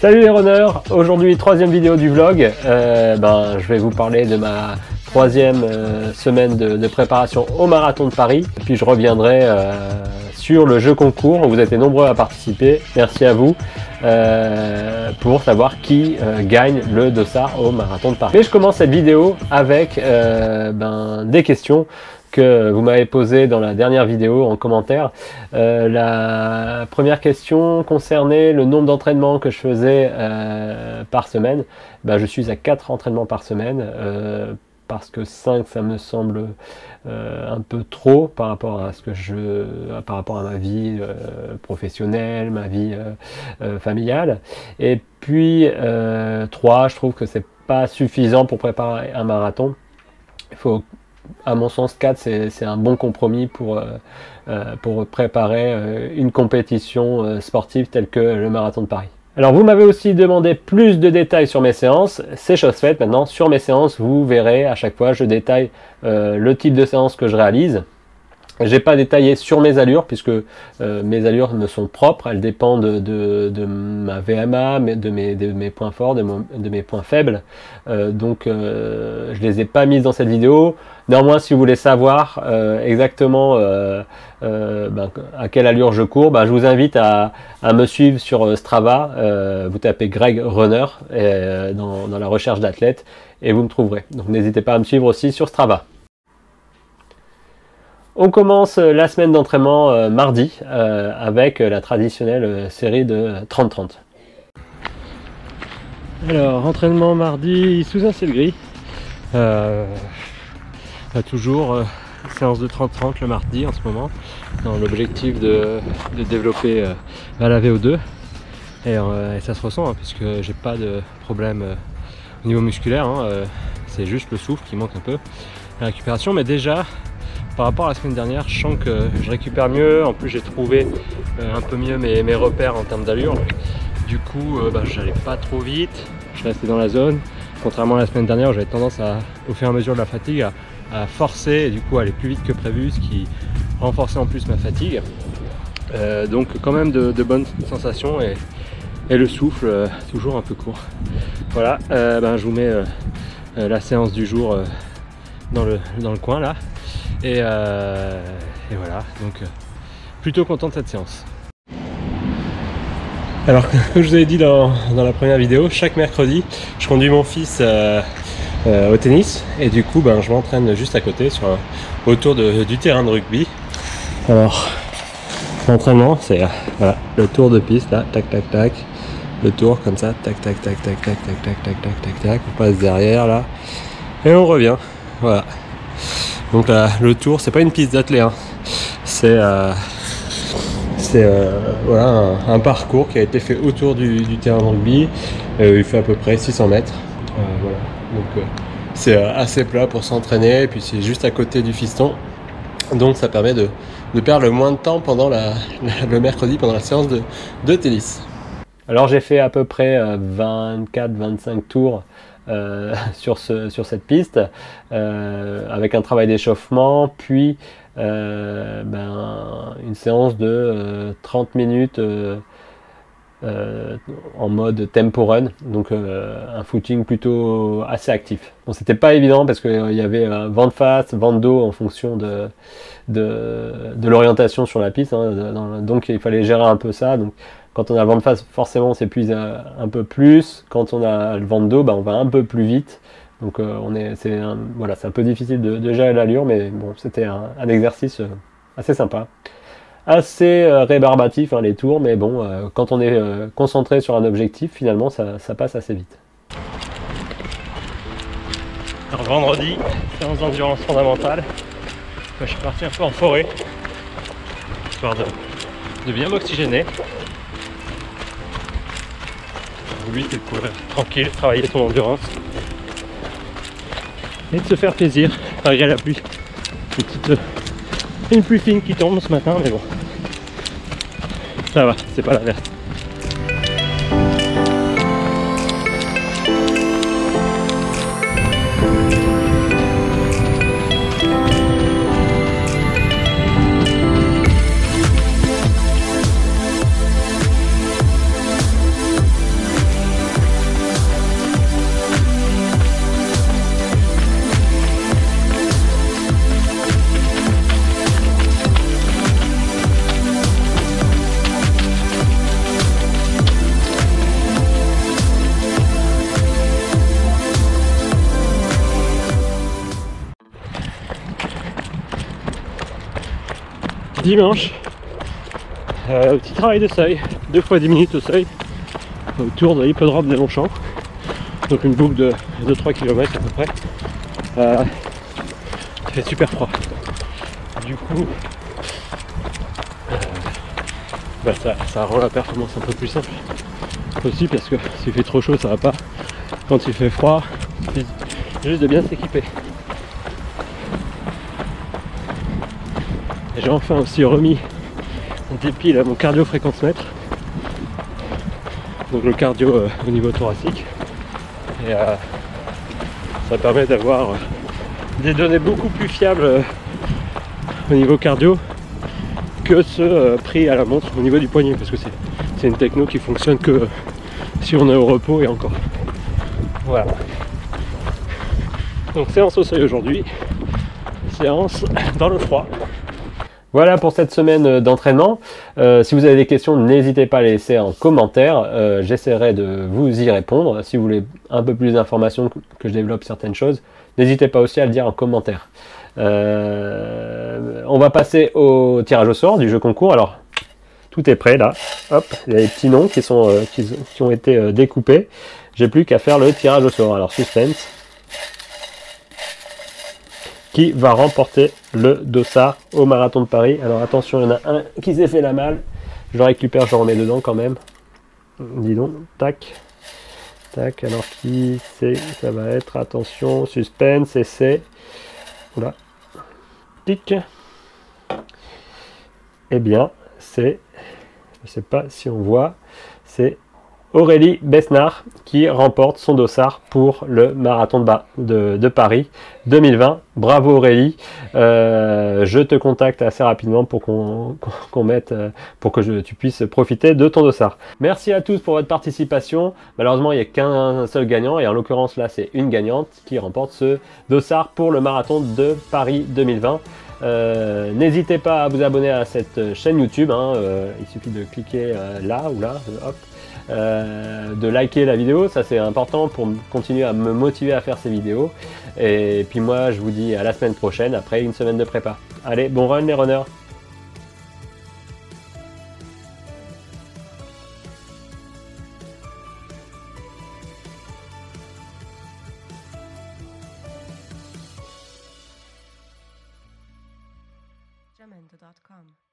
Salut les runners, aujourd'hui troisième vidéo du vlog. Je vais vous parler de ma troisième semaine de préparation au marathon de Paris. Puis je reviendrai sur le jeu concours. Vous êtes nombreux à participer, merci à vous, pour savoir qui gagne le dossard au marathon de Paris. Mais je commence cette vidéo avec des questions que vous m'avez posé dans la dernière vidéo en commentaire. La première question concernait le nombre d'entraînements que je faisais par semaine. Je suis à 4 entraînements par semaine, parce que 5 ça me semble un peu trop par rapport à par rapport à ma vie professionnelle, ma vie familiale. Et puis 3, je trouve que c'est pas suffisant pour préparer un marathon. Il faut, à mon sens, 4 c'est un bon compromis pour préparer une compétition sportive telle que le marathon de Paris. Alors vous m'avez aussi demandé plus de détails sur mes séances, c'est chose faite maintenant. Sur mes séances, vous verrez à chaque fois je détaille le type de séance que je réalise. J'ai pas détaillé sur mes allures puisque mes allures me sont propres, elles dépendent de ma VMA, de mes points forts, de mes points faibles. Donc je les ai pas mises dans cette vidéo. Néanmoins, si vous voulez savoir exactement à quelle allure je cours, je vous invite à me suivre sur Strava. Vous tapez Greg Runner dans la recherche d'athlètes et vous me trouverez. Donc n'hésitez pas à me suivre aussi sur Strava. On commence la semaine d'entraînement mardi avec la traditionnelle série de 30-30. Alors, entraînement mardi sous un ciel gris. Toujours séance de 30-30 le mardi en ce moment, dans l'objectif de développer la VO2. Et ça se ressent puisque j'ai pas de problème au niveau musculaire. C'est juste le souffle qui manque un peu, la récupération, mais déjà par rapport à la semaine dernière, je sens que je récupère mieux. En plus, j'ai trouvé un peu mieux mes repères en termes d'allure. Du coup, j'allais pas trop vite. Je restais dans la zone. Contrairement à la semaine dernière, j'avais tendance au fur et à mesure de la fatigue, à forcer et du coup aller plus vite que prévu, ce qui renforçait en plus ma fatigue. Donc quand même de bonnes sensations et le souffle toujours un peu court. Voilà, je vous mets la séance du jour dans le coin là. Et voilà, donc plutôt content de cette séance. Alors, comme je vous avais dit dans la première vidéo, chaque mercredi, je conduis mon fils au tennis. Et du coup, je m'entraîne juste à côté, autour du terrain de rugby. Alors, l'entraînement, c'est voilà, le tour de piste, là, tac, tac, tac. Le tour, comme ça, tac, tac, tac, tac, tac, tac, tac, tac, tac, tac, tac. On passe derrière, là. Et on revient, voilà. Donc là, le tour, c'est pas une piste d'athlète, c'est voilà, un parcours qui a été fait autour du terrain de rugby. Il fait à peu près 600 mètres. Voilà. Donc c'est assez plat pour s'entraîner, et puis c'est juste à côté du fiston. Donc ça permet de perdre le moins de temps pendant le mercredi, pendant la séance de tennis. Alors j'ai fait à peu près 24-25 tours sur cette piste, avec un travail d'échauffement, puis une séance de 30 minutes en mode tempo run, donc un footing plutôt assez actif. Bon, c'était pas évident parce qu'il y avait vent de face, vent de dos en fonction de l'orientation sur la piste, donc il fallait gérer un peu ça. Donc, quand on a le vent de face, forcément on s'épuise un peu plus. Quand on a le vent de dos, on va un peu plus vite. Donc c'est un peu difficile de gérer l'allure, mais bon, c'était un exercice assez sympa. Assez rébarbatif les tours, mais bon, quand on est concentré sur un objectif, finalement ça passe assez vite. Alors vendredi, séance d'endurance fondamentale. Je suis parti un peu en forêt, histoire de bien m'oxygéner. Le but c'est de courir tranquille, travailler son endurance et de se faire plaisir malgré la pluie. Une pluie fine qui tombe ce matin, mais bon, ça va, c'est pas la verte. dimanche, petit travail de seuil, 2 fois 10 minutes au seuil, autour de l'hippodrome des Longchamps. Donc une boucle de 3 km à peu près. Il fait super froid. Du coup, ça rend la performance un peu plus simple. Aussi parce que s'il fait trop chaud, ça va pas. Quand il fait froid, c'est juste de bien s'équiper. J'ai enfin aussi remis des piles à mon cardio fréquence mètre. Donc le cardio au niveau thoracique. Et ça permet d'avoir des données beaucoup plus fiables au niveau cardio que ceux pris à la montre au niveau du poignet, parce que c'est une techno qui fonctionne que si on est au repos et encore. Voilà. Donc séance au seuil aujourd'hui, séance dans le froid. Voilà pour cette semaine d'entraînement. Si vous avez des questions, n'hésitez pas à les laisser en commentaire. J'essaierai de vous y répondre. Si vous voulez un peu plus d'informations, que je développe certaines choses, n'hésitez pas aussi à le dire en commentaire. On va passer au tirage au sort du jeu concours. Alors, tout est prêt là. Hop, il y a les petits noms qui ont été découpés. J'ai plus qu'à faire le tirage au sort. Alors, suspense. Qui va remporter le dossard au marathon de Paris. Alors attention, il y en a un qui s'est fait la malle. Je le récupère, je le remets dedans quand même. Dis donc, tac. Tac, alors qui c'est? Ça va être, attention, suspense, et c'est... Oula. Tic. Eh bien, c'est... Je ne sais pas si on voit. C'est Aurélie Besnard qui remporte son dossard pour le marathon de Paris 2020. Bravo Aurélie. Je te contacte assez rapidement pour qu'on mette, pour que tu puisses profiter de ton dossard. Merci à tous pour votre participation. Malheureusement, il n'y a qu'un seul gagnant et en l'occurrence là, c'est une gagnante qui remporte ce dossard pour le marathon de Paris 2020. N'hésitez pas à vous abonner à cette chaîne YouTube. Il suffit de cliquer là ou là. Hop. De liker la vidéo, ça c'est important pour continuer à me motiver à faire ces vidéos. Et puis moi je vous dis à la semaine prochaine après une semaine de prépa. Allez, bon run les runners! Jamendo.com